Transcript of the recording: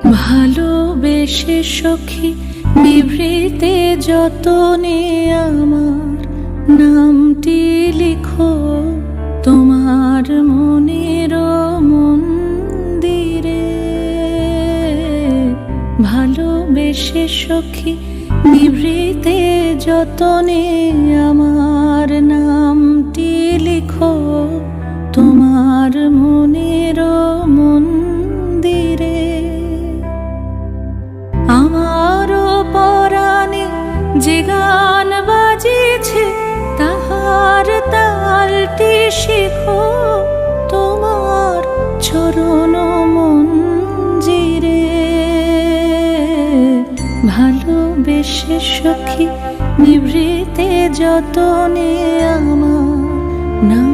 ভালোবেসে সখী নিভৃতে যতনে আমার নামটি লিখো তোমার মনের মন্দিরে। ভালোবেসে সখী নিভৃতে যতনে আমার নামটি লিখো তোমার মনের মন্দিরে। আমারও পরাণে যে গান বাজিছে তাহার তালটি শিখো তোমার চরণ মঞ্জিরে। ভালোবেসে সখী নিভৃতে যতনে আমার নাম